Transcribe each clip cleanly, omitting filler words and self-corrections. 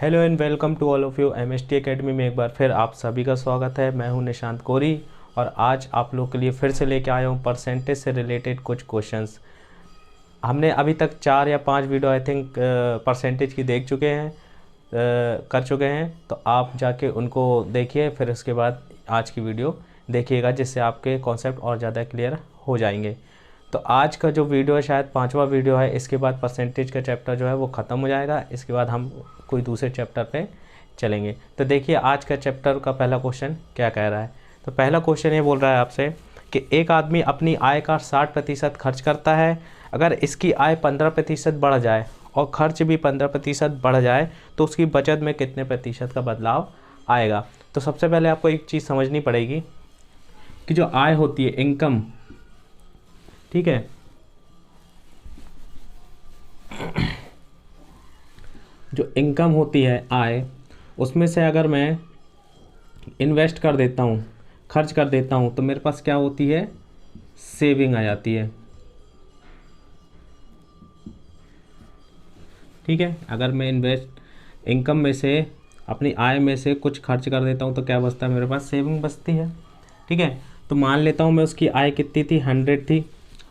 Hello and welcome to all of you MST academy में एक बार फिर आप सभी का स्वागत है। मैं हूं निशांत कोरी और आज आप लोग के लिए फिर से लेके आया हूं परसेंटेज से रिलेटेड कुछ क्वेश्चंस। हमने अभी तक 4 या 5 वीडियो आई थिंक परसेंटेज की देख चुके हैं, कर चुके हैं, तो आप जाके उनको देखिए, फिर उसके बाद आज की वीडियो देखिएगा जिससे आपके कॉन्सेप्ट और ज़्यादा क्लियर हो जाएंगे। तो आज का जो वीडियो है शायद 5वां वीडियो है। इसके बाद परसेंटेज का चैप्टर जो है वो ख़त्म हो जाएगा। इसके बाद हम कोई दूसरे चैप्टर पे चलेंगे। तो देखिए आज का चैप्टर का पहला क्वेश्चन क्या कह रहा है। तो पहला क्वेश्चन ये बोल रहा है आपसे कि एक आदमी अपनी आय का 60% खर्च करता है। अगर इसकी आय 15% बढ़ जाए और खर्च भी 15% बढ़ जाए तो उसकी बचत में कितने प्रतिशत का बदलाव आएगा। तो सबसे पहले आपको एक चीज़ समझनी पड़ेगी कि जो आय होती है, इनकम, ठीक है, जो इनकम होती है आय, उसमें से अगर मैं इन्वेस्ट कर देता हूँ, खर्च कर देता हूँ, तो मेरे पास क्या होती है, सेविंग आ जाती है। ठीक है, अगर मैं इनकम में से, अपनी आय में से कुछ खर्च कर देता हूँ तो क्या बचता है, मेरे पास सेविंग बचती है। ठीक है, तो मान लेता हूँ मैं उसकी आय कितनी थी, 100 थी,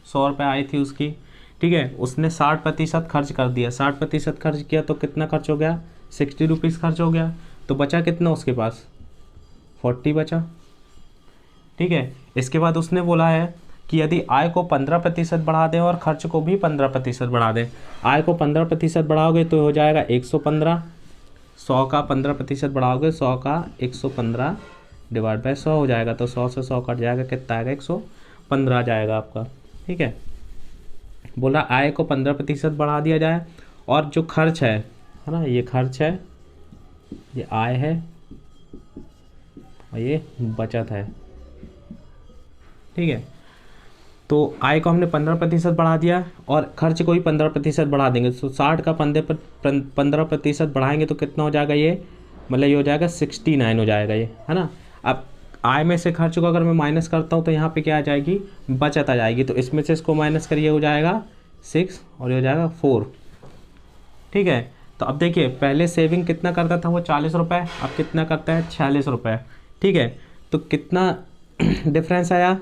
100 रुपये आय थी उसकी। ठीक है, उसने 60% खर्च कर दिया। 60% खर्च किया तो कितना खर्च हो गया, 60 रुपीज़ खर्च हो गया। तो बचा कितना उसके पास, 40 बचा। ठीक है, इसके बाद उसने बोला है कि यदि आय को 15% बढ़ा दें और खर्च को भी 15% बढ़ा दें। आय को 15% बढ़ाओगे तो हो जाएगा 115। 100 का 15% बढ़ाओगे, 100 का 115 डिवाइड बाय 100 हो जाएगा। तो 100 से 100 कट जाएगा, कितना आएगा, 115 जाएगा आपका। ठीक है, बोला आय को 15% बढ़ा दिया जाए और जो खर्च है ना, ये खर्च है, ये आय है और ये बचत है। ठीक है, तो आय को हमने 15% बढ़ा दिया और खर्च को भी 15% बढ़ा देंगे। तो 60 का 15% बढ़ाएंगे तो कितना हो जाएगा, ये मतलब ये हो जाएगा 69 हो जाएगा ये, है ना। अब आय में से खर्च को अगर मैं माइनस करता हूँ तो यहाँ पे क्या आ जाएगी, बचत आ जाएगी। तो इसमें से इसको माइनस करिए, हो जाएगा 6 और ये हो जाएगा 4। ठीक है, तो अब देखिए पहले सेविंग कितना करता था वो 40 रुपये, अब कितना करता है, 46 रुपये। ठीक है, तो कितना डिफरेंस आया,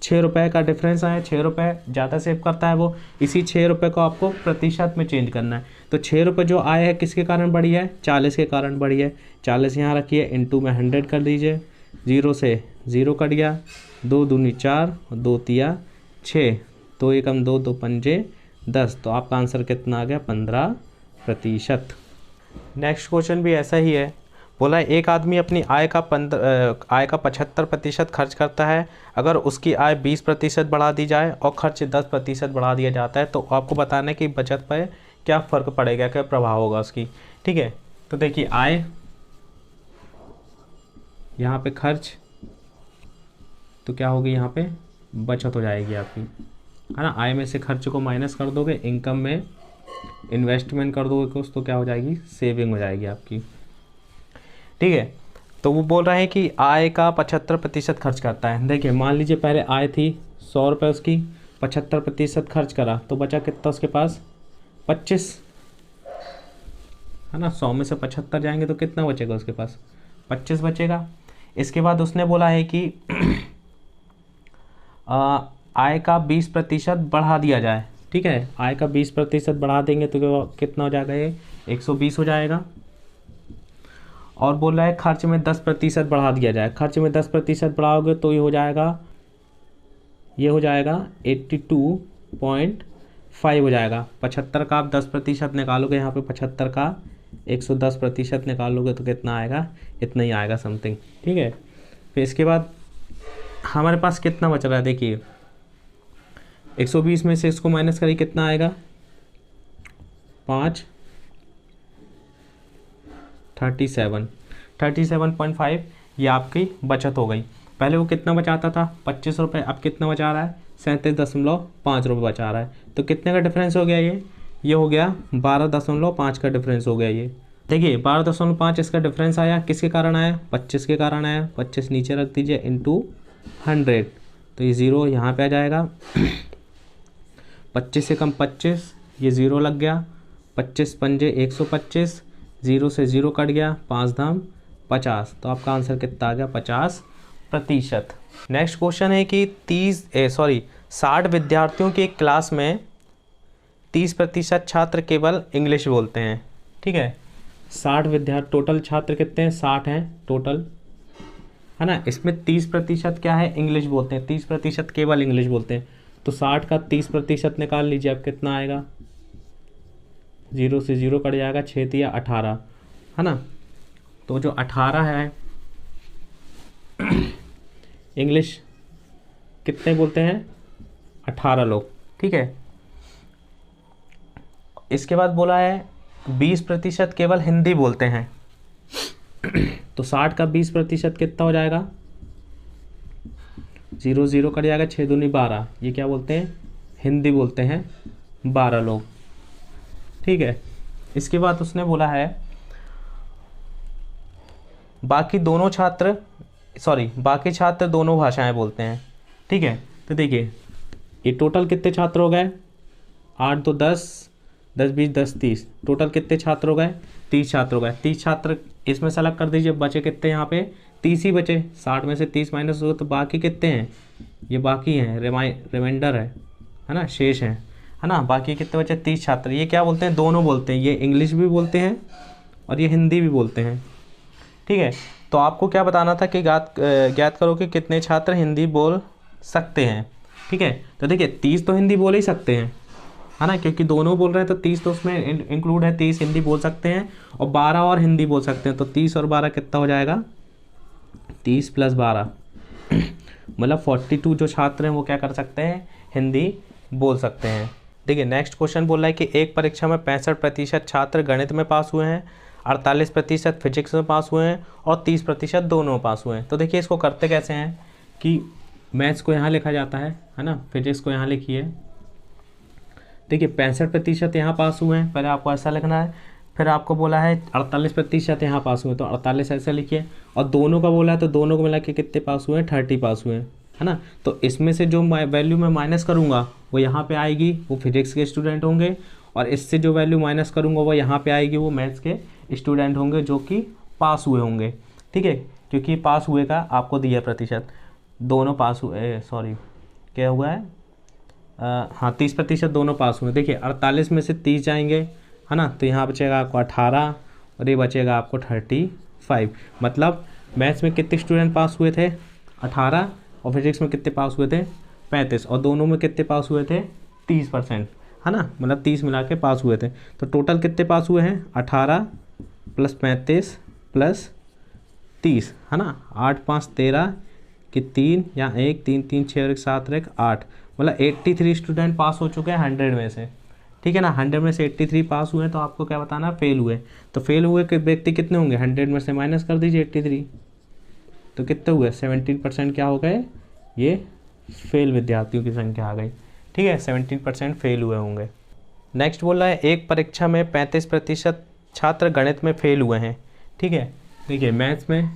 6 रुपये का डिफरेंस आया। 6 रुपये ज़्यादा सेव करता है वो। इसी 6 रुपये को आपको प्रतिशत में चेंज करना है। तो 6 रुपये जो आय है किसके कारण बढ़ी है, 40 के कारण बढ़ी है। 40 यहाँ रखिए, इंटू में 100 कर दीजिए, 0 से 0 कट गया, 2 दूनी 4, 2 तिया 6, 2 एकम 2, 2 पंजे 10। तो आपका आंसर कितना आ गया, 15%। नेक्स्ट क्वेश्चन भी ऐसा ही है। बोला एक आदमी अपनी आय का 75% खर्च करता है। अगर उसकी आय 20% बढ़ा दी जाए और खर्च 10% बढ़ा दिया जाता है तो आपको बताना है कि बचत पर क्या फ़र्क पड़ेगा, क्या प्रभाव होगा उसकी। ठीक है, तो देखिए आय, यहाँ पे खर्च, तो क्या होगी, यहाँ पे बचत हो जाएगी आपकी, है ना। आय में से खर्च को माइनस कर दोगे, इनकम में इन्वेस्टमेंट कर दोगे कुछ, तो क्या हो जाएगी, सेविंग हो जाएगी आपकी। ठीक है, तो वो बोल रहे हैं कि आय का 75% खर्च करता है। देखिए मान लीजिए पहले आय थी 100 रुपये उसकी, 75% खर्च करा तो बचा कितना उसके पास, 25, है ना। 100 में से 75 जाएंगे तो कितना बचेगा उसके पास, 25 बचेगा। इसके बाद उसने बोला है कि आय का 20% बढ़ा दिया जाए। ठीक है, आय का 20% बढ़ा देंगे तो कितना हो जाएगा, ये 120 हो जाएगा। और बोल रहा है खर्च में 10% बढ़ा दिया जाए। खर्च में 10% बढ़ाओगे तो ये हो जाएगा 82.5 हो जाएगा। 75 का आप 10% निकालोगे, यहाँ पे 75 का 110% निकालोगे तो कितना आएगा, इतना ही आएगा समथिंग। ठीक है, फिर इसके बाद हमारे पास कितना बच रहा है, देखिए 120 में से इसको माइनस करिए, कितना आएगा, 5, 37.5 ये आपकी बचत हो गई। पहले वो कितना बचाता था, 25 रुपये, अब कितना बचा रहा है, 37.5 रुपये बचा रहा है। तो कितने का डिफरेंस हो गया, ये हो गया 12.5 का डिफरेंस हो गया। ये देखिए 12.5 इसका डिफरेंस आया, किसके कारण आया, 25 के कारण आया। 25 नीचे रख दीजिए, इंटू 100, तो ये 0 यहाँ पे आ जाएगा। 25 से कम 25, ये 0 लग गया। 25 पंजे 125, 0 से 0 कट गया, 5 धाम 50, तो आपका आंसर कितना आ गया 50%। नेक्स्ट क्वेश्चन है कि 60 विद्यार्थियों की एक क्लास में 30% छात्र केवल इंग्लिश बोलते हैं। ठीक है, 60 विद्यार्थी, टोटल छात्र कितने हैं, 60 हैं टोटल, है ना। इसमें 30% क्या है, इंग्लिश बोलते हैं, 30% केवल इंग्लिश बोलते हैं। तो 60 का 30% निकाल लीजिए, अब कितना आएगा, 0 से 0 कट जाएगा, 6 तिया 18, है ना। तो जो 18 है इंग्लिश कितने बोलते हैं, 18 लोग। ठीक है, इसके बाद बोला है 20% केवल हिंदी बोलते हैं। तो 60 का 20% कितना हो जाएगा, 0 0 कट जाएगा, 6 दूनी 12, ये क्या बोलते हैं, हिंदी बोलते हैं 12 लोग। ठीक है, इसके बाद उसने बोला है बाकी छात्र दोनों भाषाएं बोलते हैं। ठीक है, तो देखिए ये टोटल कितने छात्र हो गए, 8 2 10, 10 20 10 30, टोटल कितने छात्र हो गए, 30 छात्र हो गए। 30 छात्र इसमें सेलेक्ट कर दीजिए, बचे कितने यहाँ पे, 30 ही बचे। 60 में से 30 माइनस हो तो बाकी कितने हैं, ये बाकी हैं, रिमाइंडर है ना, शेष है ना। बाकी कितने बचे, 30 छात्र। ये क्या बोलते हैं, दोनों बोलते हैं, ये इंग्लिश भी बोलते हैं और ये हिंदी भी बोलते हैं। ठीक है, तो आपको क्या बताना था कि ज्ञात करो कि कितने छात्र हिंदी बोल सकते हैं। ठीक है, तो देखिए 30 तो हिंदी बोल ही सकते हैं, है ना, क्योंकि दोनों बोल रहे हैं तो 30 तो उसमें इंक्लूड है, 30 हिंदी बोल सकते हैं और 12 और हिंदी बोल सकते हैं। तो 30 और 12 कितना हो जाएगा, 30 + 12 मतलब 42 जो छात्र हैं वो क्या कर सकते हैं, हिंदी बोल सकते हैं। देखिए नेक्स्ट क्वेश्चन बोल रहा है कि एक परीक्षा में 65% छात्र गणित में पास हुए हैं, 48% फिजिक्स में पास हुए हैं और 30% दोनों में पास हुए हैं। तो देखिए इसको करते कैसे हैं कि मैथ्स को यहाँ लिखा जाता है ना, फिजिक्स को यहाँ लिखिए। देखिए 65% यहाँ पास हुए हैं, पहले आपको ऐसा लिखना है। फिर आपको बोला है 48% यहाँ पास हुए, तो 48 ऐसे लिखिए। और दोनों का बोला है तो दोनों को मिला के कितने पास हुए हैं, 30 पास हुए हैं, है ना। तो इसमें से जो वैल्यू मैं माइनस करूँगा वो यहाँ पे आएगी, वो फिजिक्स के स्टूडेंट होंगे। और इससे जो वैल्यू माइनस करूँगा वो यहाँ पे आएगी, वो मैथ्स के स्टूडेंट होंगे जो कि पास हुए होंगे। ठीक है, क्योंकि पास हुए का आपको दिया प्रतिशत, दोनों पास हुए, सॉरी क्या हुआ है, हाँ 30% दोनों पास हुए। देखिए 48 में से 30 जाएंगे, है ना, तो यहाँ बचेगा आपको 18 और ये बचेगा आपको 35। मतलब मैथ्स में कितने स्टूडेंट पास हुए थे, 18, और फिजिक्स में कितने पास हुए थे, 35, और दोनों में कितने पास हुए थे, 30%, है ना, मतलब 30 मिला के पास हुए थे। तो टोटल कितने पास हुए हैं, 18 + 35 + 30, है ना, 8 5 13 कि 3 या 1 3 3 6 और 1 7 और 1 8, मतलब 83 स्टूडेंट पास हो चुके हैं 100 में से। ठीक है ना, 100 में से 83 पास हुए हैं, तो आपको क्या बताना, फेल हुए। तो फेल हुए के व्यक्ति कितने होंगे, 100 में से माइनस कर दीजिए 83, तो कितने हुए, 17% क्या हो गए, ये फेल विद्यार्थियों की संख्या आ गई। ठीक है, 17% फेल हुए होंगे। नेक्स्ट बोल रहा है एक परीक्षा में 35% छात्र गणित में फेल हुए हैं। ठीक है, देखिए मैथ्स में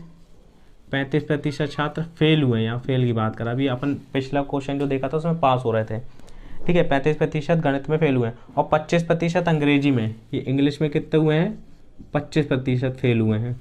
35% छात्र फेल हुए हैं, यहाँ फेल की बात करा। अभी अपन पिछला क्वेश्चन जो देखा था उसमें पास हो रहे थे। ठीक है, 35% गणित में फेल हुए हैं और 25% अंग्रेजी में, ये इंग्लिश में कितने हुए हैं, 25% फेल हुए हैं।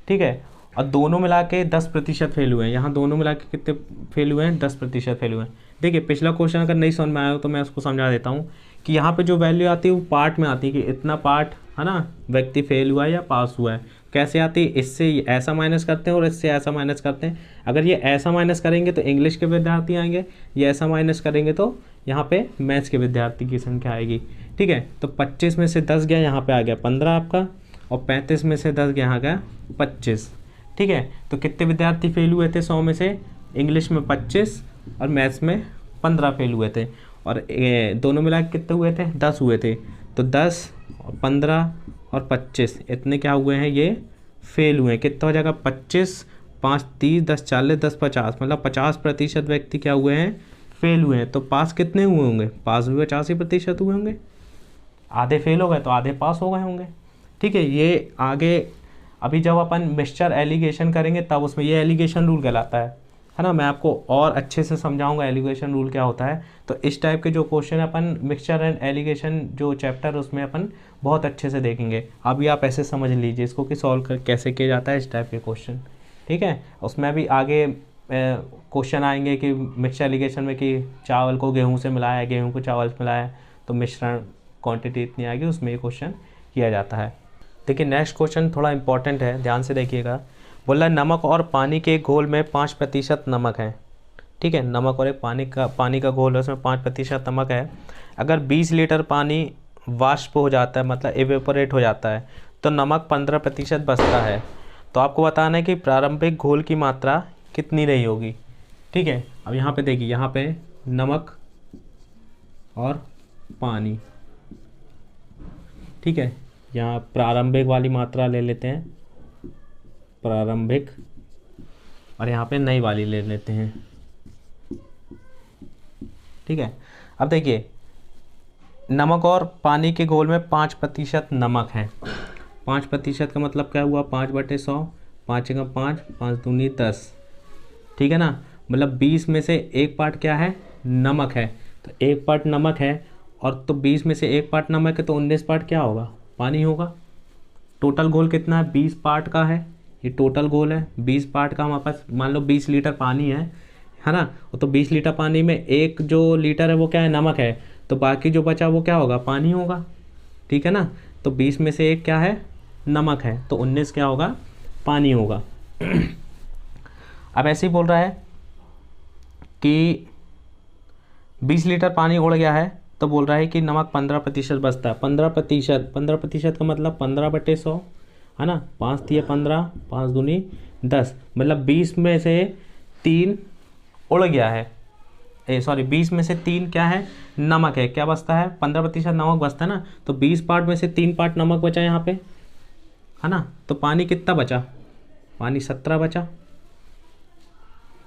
ठीक है, और दोनों मिला के 10% फेल हुए हैं। यहाँ दोनों मिला के कितने फेल हुए हैं, 10% फेल हुए हैं। देखिए पिछला क्वेश्चन अगर नहीं समझ में आया हो तो मैं उसको समझा देता हूँ कि यहाँ पे जो वैल्यू आती है वो पार्ट में आती है कि इतना पार्ट, है ना, व्यक्ति फेल हुआ है या पास हुआ है। कैसे आती है, इससे ऐसा माइनस करते हैं और इससे ऐसा माइनस करते हैं। अगर ये ऐसा माइनस करेंगे तो इंग्लिश के विद्यार्थी आएंगे, ये ऐसा माइनस करेंगे तो यहाँ पे मैथ्स के विद्यार्थी की संख्या आएगी। ठीक है, तो 25 में से 10 गया, यहाँ पे आ गया 15 आपका, और 35 में से 10 गया, यहाँ गया 25। ठीक है, तो कितने विद्यार्थी फेल हुए थे 100 में से, इंग्लिश में 25 और मैथ्स में 15 फेल हुए थे। और दोनों मिला के कितने हुए थे, 10 हुए थे। तो 10 और 15 और 25 इतने क्या हुए हैं, ये फेल हुए हैं। कितना हो जाएगा, 25 5 30 10 40 10 50, मतलब 50% व्यक्ति क्या हुए हैं, फेल हुए हैं। तो पास कितने हुए होंगे, पास भी 85% हुए होंगे। आधे फेल हो गए तो आधे पास हो गए होंगे। ठीक है, ये आगे अभी जब अपन मिक्सचर एलिगेशन करेंगे तब उसमें ये एलिगेशन रूल कहलाता है ना। मैं आपको और अच्छे से समझाऊंगा एलिगेशन रूल क्या होता है। तो इस टाइप के जो question upon mixture and allegation जो चैप्टर उसमें अपन बहुत अच्छे से देखेंगे। अभी आप ऐसे समझ लीजिए इसको कि सॉल्व कर कैसे किया जाता है इस टाइप के क्वेश्चन, ठीक है। उसमें भी आगे क्वेश्चन आएंगे कि मिक्सचर एलिगेशन में कि चावल को गेहूँ से मिलाया है, गेहूँ को चावल से मिलाया है, तो मिश्रण क्वांटिटी इतनी आएगी, उसमें ये क्वेश्चन किया जाता है। देखिए नेक्स्ट क्वेश्चन थोड़ा इंपॉर्टेंट है, ध्यान से देखिएगा। बोला नमक और पानी के घोल में 5% नमक है, ठीक है। नमक और एक पानी का घोल है, उसमें 5% नमक है। अगर 20 लीटर पानी वाष्प हो जाता है, मतलब एवेपोरेट हो जाता है, तो नमक 15% बचता है। तो आपको बताना है कि प्रारंभिक घोल की मात्रा कितनी रही होगी, ठीक है। अब यहाँ पे देखिए, यहाँ पे नमक और पानी, ठीक है। यहाँ प्रारंभिक वाली मात्रा ले लेते हैं, प्रारंभिक, और यहाँ पे नई वाली ले लेते हैं, ठीक है। अब देखिए नमक और पानी के घोल में 5% नमक है। 5% का मतलब क्या हुआ, 5/100, 5 का 5, 5 दूनी 10, ठीक है ना। मतलब 20 में से एक पार्ट क्या है, नमक है। तो एक पार्ट नमक है, और तो 20 में से एक पार्ट नमक है, तो 19 पार्ट क्या होगा, पानी होगा। टोटल घोल कितना है, 20 पार्ट का है, ये टोटल घोल है 20 पार्ट का। हमारे पास मान लो 20 लीटर पानी है ना। तो 20 लीटर पानी में एक जो लीटर है वो क्या है, नमक है, तो बाकी जो बचा वो क्या होगा, पानी होगा, ठीक है ना। तो 20 में से एक क्या है, नमक है, तो 19 क्या होगा, पानी होगा। अब ऐसे ही बोल रहा है कि 20 लीटर पानी उड़ गया है, तो बोल रहा है कि नमक 15% बचता है। 15% का मतलब 15/100, है ना। 5 दिए 15, 5 दूनी 10, मतलब 20 में से 3 उड़ गया है, 20 में से 3 क्या है, नमक है। क्या बचता है, 15% नमक बचता है ना। तो 20 पार्ट में से 3 पार्ट नमक बचा यहाँ पे, है ना। तो पानी कितना बचा, पानी 17 बचा,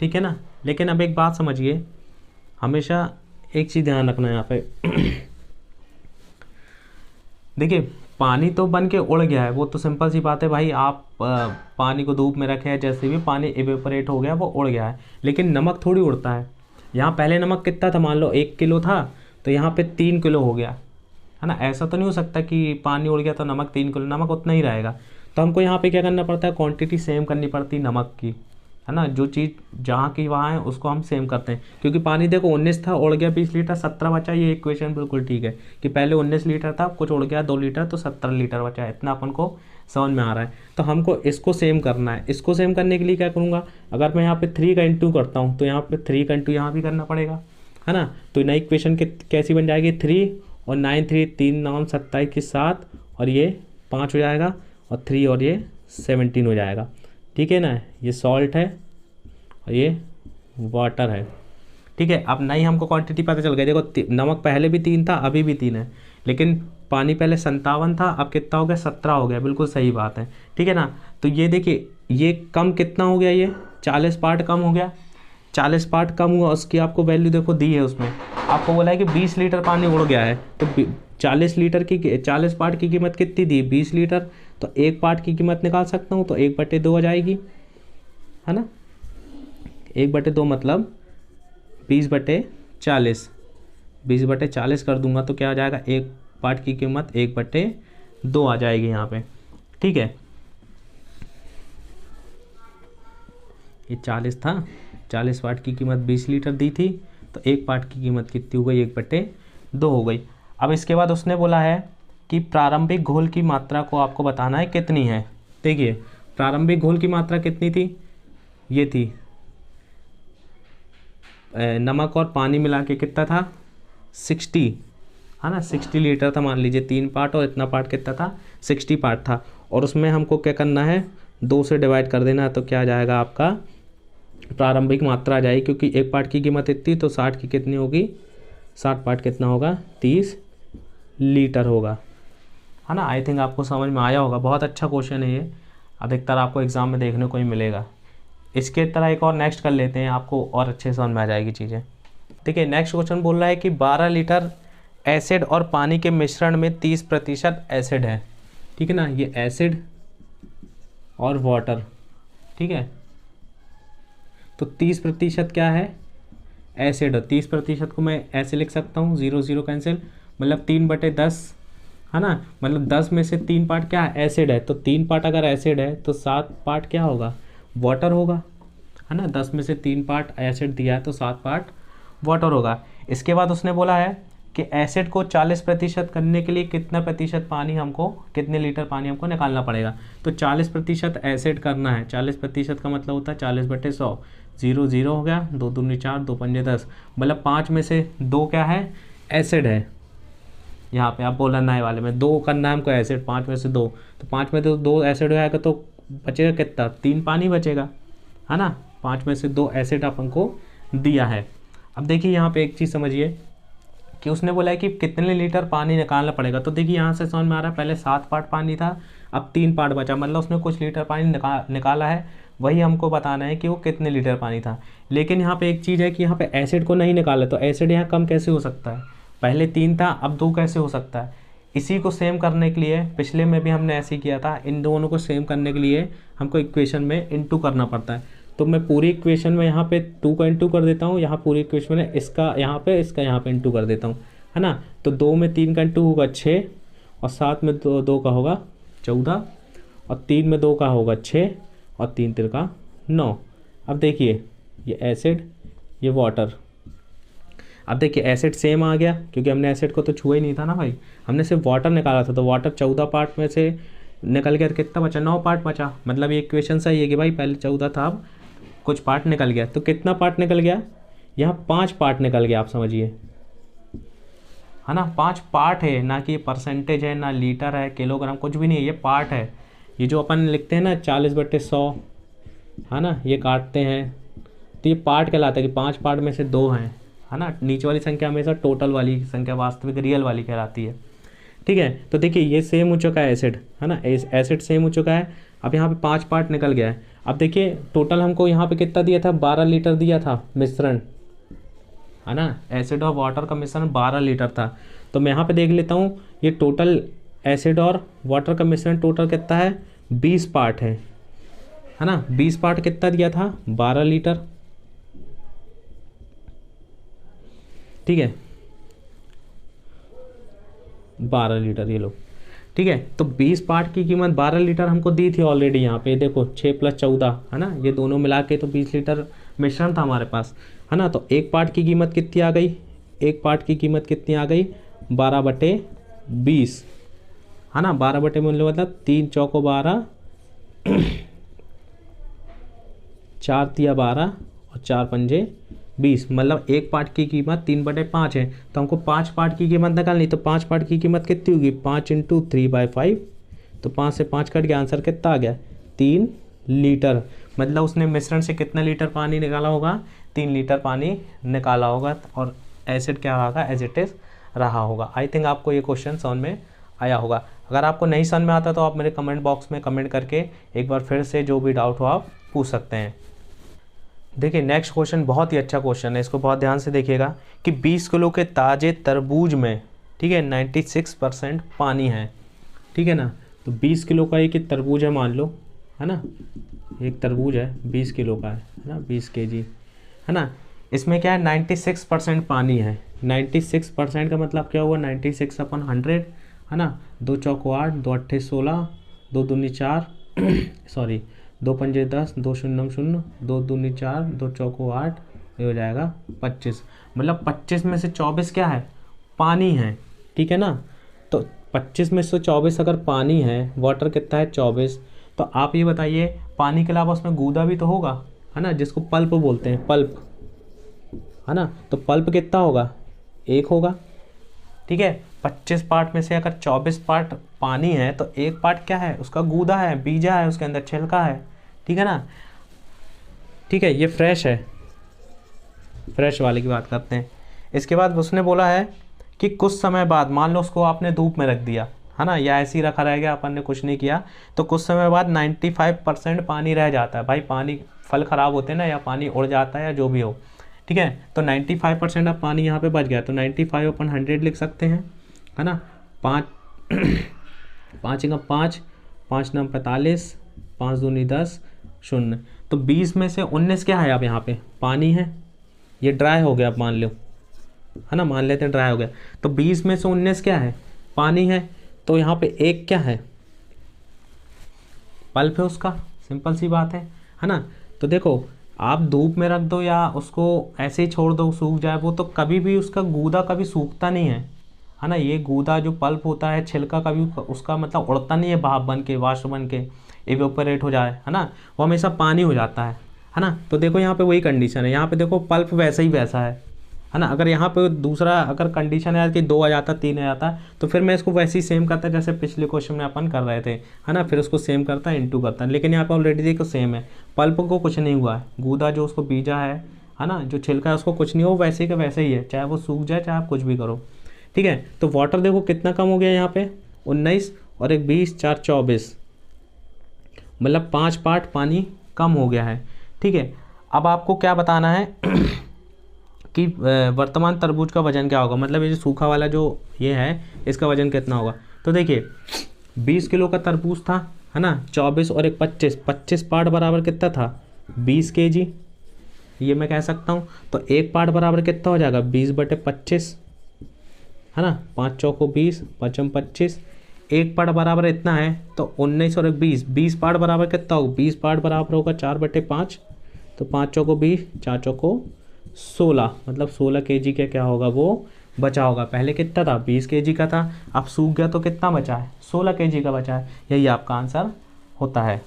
ठीक है ना। लेकिन अब एक बात समझिए, हमेशा एक चीज़ ध्यान रखना है यहाँ पे। देखिए पानी तो बन के उड़ गया है, वो तो सिंपल सी बात है भाई। आप पानी को धूप में रखे हैं, जैसे भी पानी इवेपोरेट हो गया, वो उड़ गया है। लेकिन नमक थोड़ी उड़ता है। यहाँ पहले नमक कितना था, मान लो 1 किलो था, तो यहाँ पे 3 किलो हो गया, है ना। ऐसा तो नहीं हो सकता कि पानी उड़ गया तो नमक 3 किलो, नमक उतना ही रहेगा। तो हमको यहाँ पे क्या करना पड़ता है, क्वांटिटी सेम करनी पड़ती है नमक की, है ना। जो चीज़ जहाँ की वहाँ है उसको हम सेम करते हैं। क्योंकि पानी देखो 19 था, उड़ गया 20 लीटर, 17 बचा। ये इक्वेशन बिल्कुल ठीक है कि पहले 19 लीटर था, कुछ उड़ गया 2 लीटर, तो 17 लीटर बचा। इतना अपन को समझ में आ रहा है। तो हमको इसको सेम करना है। इसको सेम करने के लिए क्या करूँगा, अगर मैं यहाँ पे 3 का इंटू करता हूँ, तो यहाँ पे 3 का इंटू यहाँ भी करना पड़ेगा, है ना। तो नई इक्वेशन कैसी बन जाएगी, 3 और 9 3 3 9 27 की 7, और ये 5 हो जाएगा, और 3 और ये 17 हो जाएगा, ठीक है ना। ये सॉल्ट है और ये वाटर है, ठीक है। अब नई हमको क्वांटिटी पता चल गई। देखो नमक पहले भी 3 था, अभी भी 3 है, लेकिन पानी पहले 57 था, अब कितना हो गया, 17 हो गया। बिल्कुल सही बात है, ठीक है ना। तो ये देखिए ये कम कितना हो गया, ये 40 पार्ट कम हो गया। 40 पार्ट कम हुआ, उसकी आपको वैल्यू देखो दी है उसमें। आपको बोला है कि 20 लीटर पानी उड़ गया है, तो 40 पार्ट की कीमत कितनी दी, 20 लीटर। तो एक पार्ट की कीमत निकाल सकता हूँ, तो 1/2 हो जाएगी, है ना। 1/2 मतलब 20/40, 20/40 कर दूंगा तो क्या आ जाएगा, एक पार्ट की कीमत 1/2 आ जाएगी यहाँ पे, ठीक है। ये 40 था, 40 पार्ट की कीमत 20 लीटर दी थी, तो एक पार्ट की कीमत कितनी हो गई, 1/2 हो गई। अब इसके बाद उसने बोला है कि प्रारंभिक घोल की मात्रा को आपको बताना है कितनी है। देखिए प्रारंभिक घोल की मात्रा कितनी थी, ये थी नमक और पानी मिला के कितना था, 60, है ना। 60 लीटर था, मान लीजिए 3 पार्ट, और इतना पार्ट कितना था, 60 पार्ट था। और उसमें हमको क्या करना है, 2 से डिवाइड कर देना है, तो क्या आ जाएगा आपका प्रारंभिक मात्रा आ जाएगी। क्योंकि एक पार्ट की कीमत इतनी, तो 60 की कितनी होगी, 60 पार्ट कितना होगा, 30 लीटर होगा, है ना। आई थिंक आपको समझ में आया होगा। बहुत अच्छा क्वेश्चन है ये, अधिकतर आपको एग्ज़ाम में देखने को ही मिलेगा। इसके तरह एक और नेक्स्ट कर लेते हैं, आपको और अच्छे से समझ में आ जाएगी चीज़ें। ठीक है, नेक्स्ट क्वेश्चन बोल रहा है कि 12 लीटर एसिड और पानी के मिश्रण में 30% एसिड है, ठीक है ना। ये एसिड और वाटर, ठीक है। तो 30% क्या है, एसिड है। 30% को मैं ऐसे लिख सकता हूँ, 0 0 कैंसिल, मतलब 3/10, है ना। मतलब 10 में से 3 पार्ट क्या है, एसिड है। तो 3 पार्ट अगर एसिड है तो 7 पार्ट क्या होगा, वाटर होगा, है ना। 10 में से 3 पार्ट एसिड दिया है तो 7 पार्ट वाटर होगा। इसके बाद उसने बोला है कि एसिड को 40% करने के लिए कितना प्रतिशत पानी हमको, कितने लीटर पानी हमको निकालना पड़ेगा। तो 40% एसिड करना है, 40% का मतलब होता है 40/100, 0 0 हो गया, 2 दूनी 4, 2 पंजे 10, मतलब 5 में से 2 क्या है, एसिड है। यहाँ पे आप बोला नए वाले में 2 करना है हमको एसिड, 5 में से 2, तो 5 में तो 2 एसिड हो जाएगा, तो बचेगा कितना, 3 पानी बचेगा, है ना। 5 में से 2 एसिड अपन को दिया है। अब देखिए यहाँ पे एक चीज़ समझिए कि उसने बोला है कि कितने लीटर पानी निकालना पड़ेगा। तो देखिए यहाँ से समझ में आ रहा है, पहले 7 पार्ट पानी था, अब 3 पार्ट बचा, मतलब उसने कुछ लीटर पानी निकाला है। वही हमको बताना है कि वो कितने लीटर पानी था। लेकिन यहाँ पे एक चीज़ है कि यहाँ पे एसिड को नहीं निकाला, तो एसिड यहाँ कम कैसे हो सकता है, पहले 3 था अब 2 कैसे हो सकता है। इसी को सेम करने के लिए पिछले में भी हमने ऐसे ही किया था, इन दोनों को सेम करने के लिए हमको इक्वेशन में इनटू करना पड़ता है। तो मैं पूरी इक्वेशन में यहाँ पे 2 का इनटू कर देता हूँ, यहाँ पूरी इक्वेशन में इसका यहाँ पे इनटू कर देता हूँ, है ना। तो 2 में 3 का इनटू होगा 6, और 7 में 2 का होगा 14, और 3 में 2 का होगा 6, और 3 3 का 9। अब देखिए ये एसिड, ये वाटर। अब देखिए एसिड सेम आ गया, क्योंकि हमने एसिड को तो छुआ ही नहीं था ना भाई, हमने सिर्फ वाटर निकाला था। तो वाटर 14 पार्ट में से निकल गया, कितना बचा, 9 पार्ट बचा। मतलब ये इक्वेशन सही है कि भाई पहले 14 था, अब कुछ पार्ट निकल गया। तो कितना पार्ट निकल गया, यहाँ 5 पार्ट निकल गया, आप समझिए, है ना। 5 पार्ट है, ना कि परसेंटेज है, ना लीटर है, किलोग्राम, कुछ भी नहीं है, ये पार्ट है। ये जो अपन लिखते हैं ना 40/100, है ना, ये काटते हैं, तो ये पार्ट कहलाता है कि 5 पार्ट में से 2 हैं, है ना। नीचे वाली संख्या हमेशा टोटल वाली संख्या, वास्तविक रियल वाली कहलाती है, ठीक है। तो देखिए ये सेम हो चुका है एसिड, है ना, एसिड सेम हो चुका है। अब यहाँ पे 5 पार्ट निकल गया है। अब देखिए टोटल हमको यहाँ पे कितना दिया था, 12 लीटर दिया था मिश्रण, है ना। एसिड और वाटर का मिश्रण 12 लीटर था। तो मैं यहाँ पे देख लेता हूँ, ये टोटल एसिड और वाटर का मिश्रण टोटल कितना है, 20 पार्ट है ना। 20 पार्ट कितना दिया था, 12 लीटर, ठीक है, 12 लीटर, ये लो, ठीक है। तो 20 पार्ट की कीमत 12 लीटर हमको दी थी ऑलरेडी। यहाँ पे देखो 6 + 14, है ना, ये दोनों मिला के तो 20 लीटर मिश्रण था हमारे पास, है ना। तो एक पार्ट की कीमत कितनी आ गई, एक पार्ट की कीमत कितनी आ गई, 12/20, है ना। 12 बटे मूल्य मतलब 3 चौको 12, 4 तिया 12, और 4 पंजे 20, मतलब एक पार्ट की कीमत 3/5 है। तो हमको 5 पार्ट की कीमत निकालनी, तो 5 पार्ट की कीमत कितनी होगी, 5 × 3/5, तो 5 से 5 कट गया, आंसर कितना आ गया, 3 लीटर। मतलब उसने मिश्रण से कितना लीटर पानी निकाला होगा, 3 लीटर पानी निकाला होगा, और एसिड क्या रहा, एज इट इज रहा होगा। आई थिंक आपको ये क्वेश्चन समझ में आया होगा। अगर आपको नहीं समझ में आता तो आप मेरे कमेंट बॉक्स में कमेंट करके एक बार फिर से जो भी डाउट हो आप पूछ सकते हैं। देखिए नेक्स्ट क्वेश्चन बहुत ही अच्छा क्वेश्चन है, इसको बहुत ध्यान से देखिएगा कि 20 किलो के ताज़े तरबूज में, ठीक है, 96% पानी है, ठीक है ना। तो 20 किलो का एक तरबूज है मान लो, है ना, एक तरबूज है 20 किलो का है ना, 20 kg, है ना। इसमें क्या है, 96% पानी है। 96% का मतलब क्या हुआ, 96/100, है ना। 2 चौको 8, 2 अट्ठे 16, 2 दूनी 4 सॉरी 2 पंजे 10, 2 शून्यम 0, 2 दूनी 4, 2 चौको 8, ये हो जाएगा 25। मतलब 25 में से 24 क्या है, पानी है, ठीक है ना। तो 25 में से 24 अगर पानी है, वाटर कितना है 24, तो आप ये बताइए पानी के अलावा उसमें गूदा भी तो होगा, है ना, जिसको पल्प बोलते हैं, पल्प, है ना। तो पल्प कितना होगा, 1 होगा, ठीक है। 25 पार्ट में से अगर 24 पार्ट पानी है तो एक पार्ट क्या है, उसका गूदा है, बीजा है, उसके अंदर छिलका है, ठीक है ना, ठीक है। ये फ्रेश है, फ्रेश वाले की बात करते हैं। इसके बाद उसने बोला है कि कुछ समय बाद, मान लो उसको आपने धूप में रख दिया, है ना, या ऐसे ही रखा रह गया, अपन ने कुछ नहीं किया, तो कुछ समय बाद 95% पानी रह जाता है। भाई पानी, फल ख़राब होते हैं ना, या पानी उड़ जाता है, या जो भी हो, ठीक है। तो 95% अब पानी यहाँ पे बच गया, तो 95/100 लिख सकते हैं, है ना। 5 5 × 5, 5 × 9 = 45, 5 दूनी 10, 0। तो 20 में से 19 क्या है अब यहाँ पे, पानी है। ये ड्राई हो गया, अब मान लो, है ना, मान लेते हैं ड्राई हो गया। तो 20 में से 19 क्या है, पानी है। तो यहाँ पे एक क्या है, पल्प है उसका, सिंपल सी बात है ना। तो देखो आप धूप में रख दो या उसको ऐसे ही छोड़ दो सूख जाए वो, तो कभी भी उसका गूदा कभी सूखता नहीं है ना। ये गूदा जो पल्प होता है, छिलका कभी उसका मतलब उड़ता नहीं है, भाप बन के, वाष्प बन के इवेपोरेट हो जाए, है ना, वो हमेशा पानी हो जाता है ना। तो देखो यहाँ पे वही कंडीशन है, यहाँ पे देखो पल्प वैसा ही वैसा है ना। अगर यहाँ पे दूसरा अगर कंडीशन है कि 2 आ जाता, 3 आ जाता, तो फिर मैं इसको वैसे ही सेम करता जैसे पिछले क्वेश्चन में अपन कर रहे थे, है ना। फिर उसको सेम करता है, इंटू करता है। लेकिन यहाँ पे ऑलरेडी देखो सेम है, पल्प को कुछ नहीं हुआ है, गूदा जो उसको बीजा है ना, जो छिलका है उसको कुछ नहीं हुआ, वैसे का वैसे ही है, चाहे वो सूख जाए चाहे आप कुछ भी करो, ठीक है। तो वाटर देखो कितना कम हो गया यहाँ पे, 19 और एक 20, 4 24, मतलब 5 पार्ट पानी कम हो गया है, ठीक है। अब आपको क्या बताना है कि वर्तमान तरबूज का वजन क्या होगा, मतलब ये जो सूखा वाला जो ये है इसका वजन कितना होगा। तो देखिए 20 किलो का तरबूज था, है ना, 24 और एक 25, 25 पार्ट बराबर कितना था, 20 kg। ये मैं कह सकता हूँ। तो एक पार्ट बराबर कितना हो जाएगा, 20/25, है ना, 5 चौको 20, 5 25, एक पार्ट बराबर इतना है। तो 19 और एक 20, 20 पार्ट बराबर कितना होगा, 20 पार्ट बराबर होगा 4/5, तो 5 चौको 20, 4 चौको 16, मतलब 16 kg का क्या होगा वो बचा होगा। पहले कितना था, 20 kg का था, अब सूख गया तो कितना बचा है, 16 kg का बचा है। यही आपका आंसर होता है।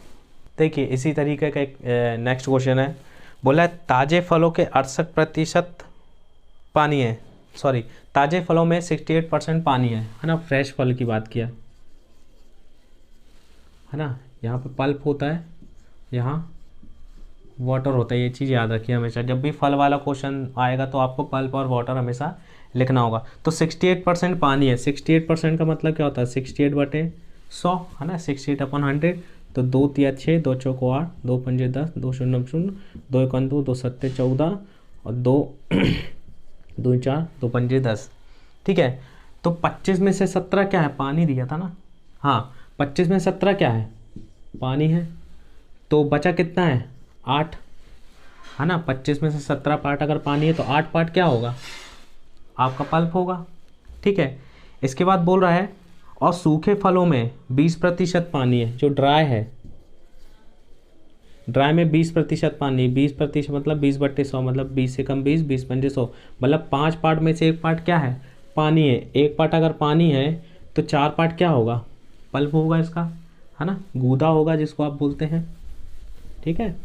देखिए इसी तरीके का एक नेक्स्ट क्वेश्चन है, बोला है ताज़े फलों के 68% पानी है, सॉरी ताज़े फलों में 68% पानी है ना। फ्रेश फल की बात किया है ना, यहाँ पे पल्प होता है, यहाँ वाटर होता है। ये चीज़ याद रखिए हमेशा, जब भी फल वाला क्वेश्चन आएगा तो आपको पल्प और वाटर हमेशा लिखना होगा। तो 68% पानी है, 68% का मतलब क्या होता है, 68/100, है ना, 68/100। तो 2 तिया 6, 2 चौको 8, 2 पंजे 10, 2 शून्य 0, 2 1 2, 2 7 14 और 2 2 4, 2 पंजे 10, ठीक है। तो 25 में से 17 क्या है, पानी दिया था ना, हाँ 25 में 17 क्या है, पानी है। तो बचा कितना है, 8, है ना। 25 में से 17 पार्ट अगर पानी है तो 8 पार्ट क्या होगा, आपका पल्प होगा, ठीक है। इसके बाद बोल रहा है और सूखे फलों में 20% पानी है, जो ड्राई है, ड्राई में 20% पानी, 20% मतलब 20/100, मतलब 20 से कम 20, 20 पंजे 100, मतलब 5 पार्ट में से एक पार्ट क्या है, पानी है। एक पार्ट अगर पानी है तो 4 पार्ट क्या होगा, पल्प होगा इसका, है ना, गूदा होगा जिसको आप बोलते हैं, ठीक है।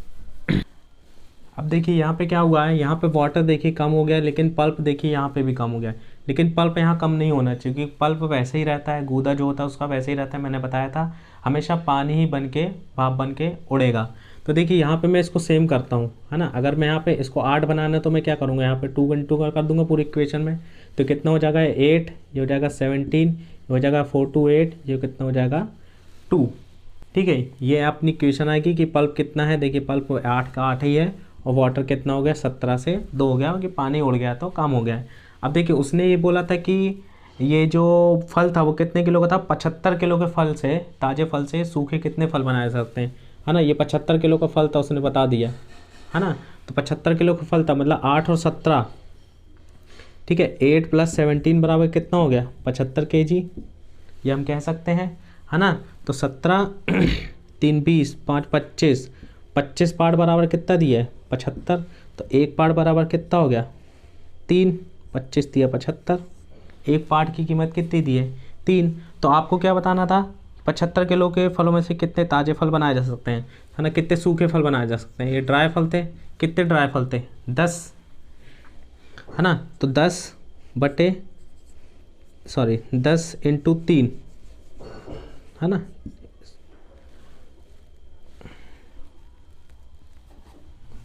अब देखिए यहाँ पे क्या हुआ है, यहाँ पे वाटर देखिए कम हो गया, लेकिन पल्प देखिए यहाँ पे भी कम हो गया है। लेकिन पल्प यहाँ कम नहीं होना चाहिए, क्योंकि पल्प वैसे ही रहता है, गूदा जो होता है उसका वैसे ही रहता है, मैंने बताया था हमेशा पानी ही बन के, भाप बन के उड़ेगा। तो देखिए यहाँ पे मैं इसको सेम करता हूँ, है ना। अगर मैं यहाँ पे इसको 8 बनाना है तो मैं क्या करूँगा, यहाँ पे 2 × 2 कर दूंगा पूरी इक्वेशन में। तो कितना हो जाएगा, 8, ये हो जाएगा 17, ये हो जाएगा 4 2 8, ये कितना हो जाएगा 2, ठीक है। ये अपनी इक्वेशन आएगी कि पल्प कितना है। देखिए पल्प 8 का 8 ही है, और वाटर कितना हो गया, 17 से 2 हो गया, क्योंकि पानी उड़ गया तो कम हो गया है। अब देखिए उसने ये बोला था कि ये जो फल था वो कितने किलो का था, 75 किलो के फल से, ताज़े फल से सूखे कितने फल बनाए जा सकते हैं, है ना। ये 75 किलो का फल था, उसने बता दिया, है ना। तो 75 किलो का फल था, मतलब 8 और 17, ठीक है। 8 + 17 बराबर कितना हो गया, 75 kg, ये हम कह सकते हैं, है ना। तो 17 3 20, 5 25, 25 पार्ट बराबर कितना दिया है, 75। तो एक पार्ट बराबर कितना हो गया, 3, 25 दिया 75, एक पार्ट की कीमत कितनी दी है, 3। तो आपको क्या बताना था, 75 किलो के फलों में से कितने ताज़े फल बनाए जा सकते हैं, है ना, कितने सूखे फल बनाए जा सकते हैं। ये ड्राई फल थे, कितने ड्राई फल थे, 10, है ना। तो 10 × 3, है ना,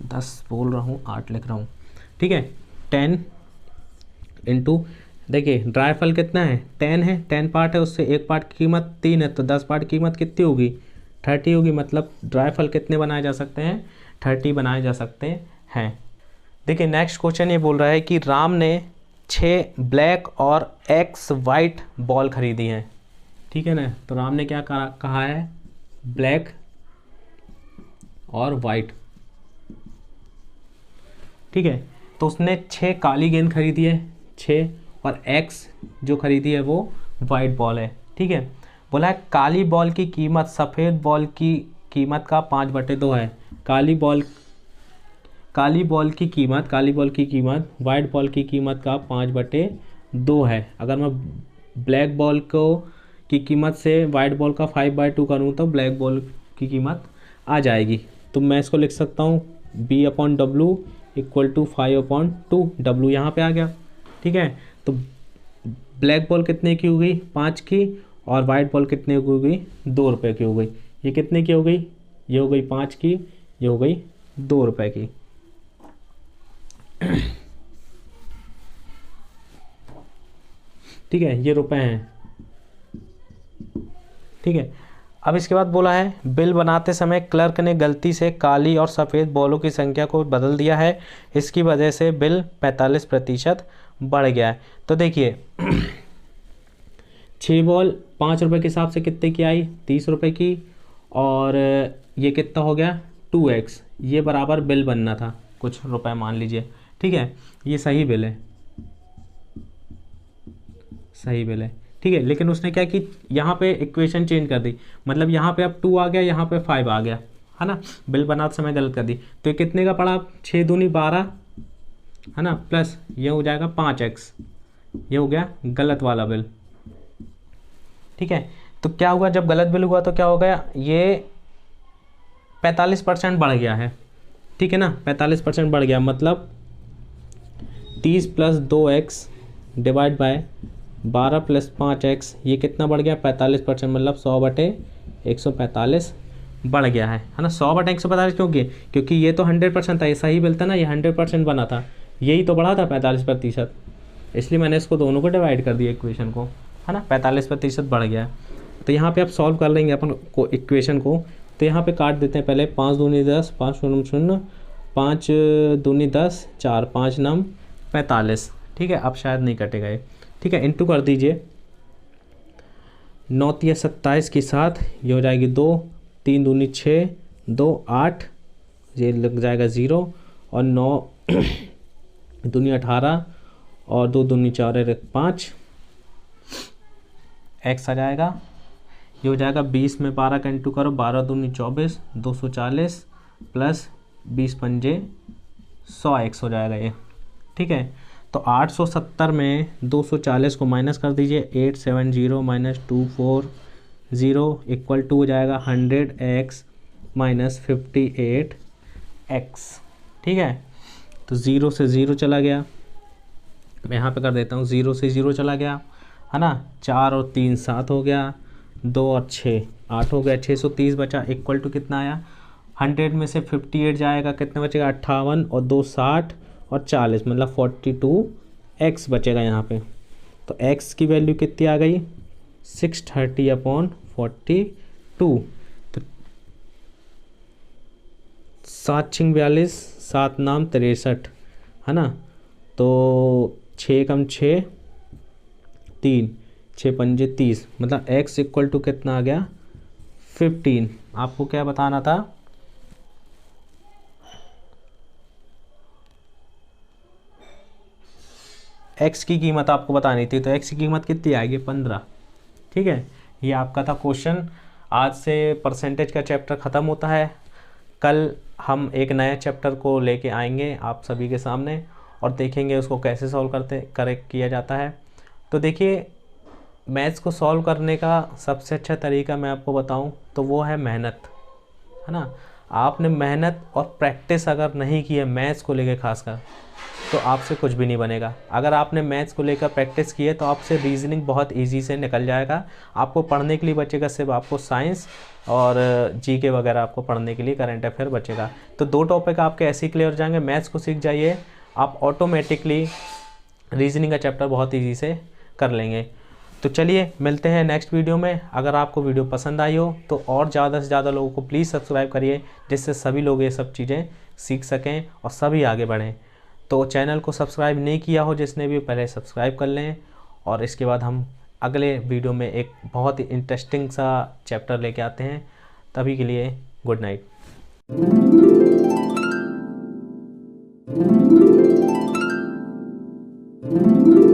10 बोल रहा हूँ, 8 लिख रहा हूँ, ठीक है। 10 × देखिए ड्राई फल कितना है, 10 है, 10 पार्ट है, उससे एक पार्ट की कीमत 3 है, तो 10 पार्ट की कीमत कितनी होगी, 30 होगी। मतलब ड्राई फल कितने बनाए जा सकते हैं, 30 बनाए जा सकते हैं। देखिए नेक्स्ट क्वेश्चन ये बोल रहा है कि राम ने 6 ब्लैक और X वाइट बॉल खरीदी हैं, ठीक है ना। तो राम ने क्या कहा है, ब्लैक और वाइट, ठीक है। तो उसने 6 काली गेंद खरीदी है 6, और x जो खरीदी है वो वाइट बॉल है। ठीक है। बोला है काली बॉल की कीमत सफ़ेद बॉल की कीमत का 5/2 है। काली बॉल की कीमत वाइट बॉल की कीमत का 5/2 है। अगर मैं ब्लैक बॉल को की कीमत से वाइट बॉल का 5/2 करूँ तो ब्लैक बॉल की कीमत आ जाएगी। तो मैं इसको लिख सकता हूँ B/W = 5/2। W यहाँ पे आ गया। ठीक है। तो ब्लैक बॉल कितने की हो गई 5 की, और वाइट बॉल कितने की हो गई 2 रुपये की हो गई। ये कितने की हो गई, ये हो गई 5 की, ये हो गई 2 रुपये की। ठीक है, ये रुपए हैं। ठीक है। अब इसके बाद बोला है बिल बनाते समय क्लर्क ने गलती से काली और सफ़ेद बॉलों की संख्या को बदल दिया है, इसकी वजह से बिल 45% बढ़ गया है। तो देखिए 6 बॉल 5 रुपये के हिसाब से कितने की आई 30 रुपये की, और ये कितना हो गया 2x। ये बराबर बिल बनना था कुछ रुपए मान लीजिए। ठीक है, ये सही बिल है, सही बिल है। ठीक है, लेकिन उसने क्या कि यहाँ पे इक्वेशन चेंज कर दी, मतलब यहाँ पे अब 2 आ गया, यहाँ पे 5 आ गया, है ना। बिल बनाते समय गलत कर दी। तो ये कितने का पड़ा 6 दूनी 12, है ना, प्लस ये हो जाएगा 5x, ये हो गया गलत वाला बिल। ठीक है। तो क्या हुआ जब गलत बिल हुआ तो क्या हो गया, ये 45% बढ़ गया है। ठीक है ना, 45% बढ़ गया, मतलब 30 + 2x डिवाइड बाय 12 + 5x, ये कितना बढ़ गया 45%, मतलब 100/145 बढ़ गया है ना। 100/145 क्योंकि ये तो 100% था, ये सही बिल था ना, ये 100% बना था, यही तो बढ़ा था 45%, इसलिए मैंने इसको दोनों को डिवाइड कर दिया इक्वेशन को, है ना। 45% बढ़ गया है। तो यहाँ पे आप सॉल्व कर लेंगे अपन को इक्वेशन को। तो यहाँ पे काट देते हैं पहले, 5 दूनी 10, 5 शून्य 0, 5 दूनी 10, 4, 5 9 45। ठीक है, अब शायद नहीं कटेगा ये। ठीक है, इंटू कर दीजिए, 9 × 27 के साथ ये हो जाएगी 2, 3 दूनी 6, 2 8, ये लग जाएगा 0, और 9 दूनी 18, और 2 दूनी 4 5, x आ जाएगा। ये हो जाएगा 20 में 12 का इंटू करो, 12 दूनी 24, 240 प्लस 20 पंजे 100x हो जाएगा ये। ठीक है, तो 870 में 240 को माइनस कर दीजिए, 870 - 240 इक्वल टू हो जाएगा 100x - 58x। ठीक है, तो 0 से 0 चला गया, मैं यहाँ पे कर देता हूँ, 0 से 0 चला गया, है ना। 4 और 3 7 हो गया, 2 और 6 8 हो गया, 630 बचा, इक्वल टू कितना आया 100 में से 58 जाएगा, कितना बचेगा 58, और 2 60 और 40, मतलब 42x बचेगा यहाँ पे। तो x की वैल्यू कितनी आ गई 630/42। तो 7 × 42, 7 नाम 63, है ना। तो 6 कम 6 3, 6 पंजे 30, मतलब x इक्वल टू कितना आ गया 15। आपको क्या बताना था, x की कीमत आपको बतानी थी, तो x की कीमत कितनी आएगी 15। ठीक है, ये आपका था क्वेश्चन। आज से परसेंटेज का चैप्टर ख़त्म होता है, कल हम एक नया चैप्टर को लेके आएंगे आप सभी के सामने, और देखेंगे उसको कैसे सॉल्व किया जाता है। तो देखिए, मैथ्स को सॉल्व करने का सबसे अच्छा तरीका मैं आपको बताऊं तो वो है मेहनत, है ना। आपने मेहनत और प्रैक्टिस अगर नहीं की है मैथ्स को लेकर खासकर, तो आपसे कुछ भी नहीं बनेगा। अगर आपने मैथ्स को लेकर प्रैक्टिस की है तो आपसे रीजनिंग बहुत इजी से निकल जाएगा। आपको पढ़ने के लिए बचेगा सिर्फ आपको साइंस और जीके वगैरह आपको पढ़ने के लिए, करंट अफेयर बचेगा। तो 2 टॉपिक आपके ऐसे ही क्लियर हो जाएंगे। मैथ्स को सीख जाइए, आप ऑटोमेटिकली रीजनिंग का चैप्टर बहुत ईजी से कर लेंगे। तो चलिए मिलते हैं नेक्स्ट वीडियो में। अगर आपको वीडियो पसंद आई हो तो और ज़्यादा से ज़्यादा लोगों को प्लीज़ सब्सक्राइब करिए, जिससे सभी लोग ये सब चीज़ें सीख सकें और सभी आगे बढ़ें। तो चैनल को सब्सक्राइब नहीं किया हो जिसने भी, पहले सब्सक्राइब कर लें, और इसके बाद हम अगले वीडियो में एक बहुत ही इंटरेस्टिंग सा चैप्टर लेके आते हैं। तभी के लिए गुड नाइट। है।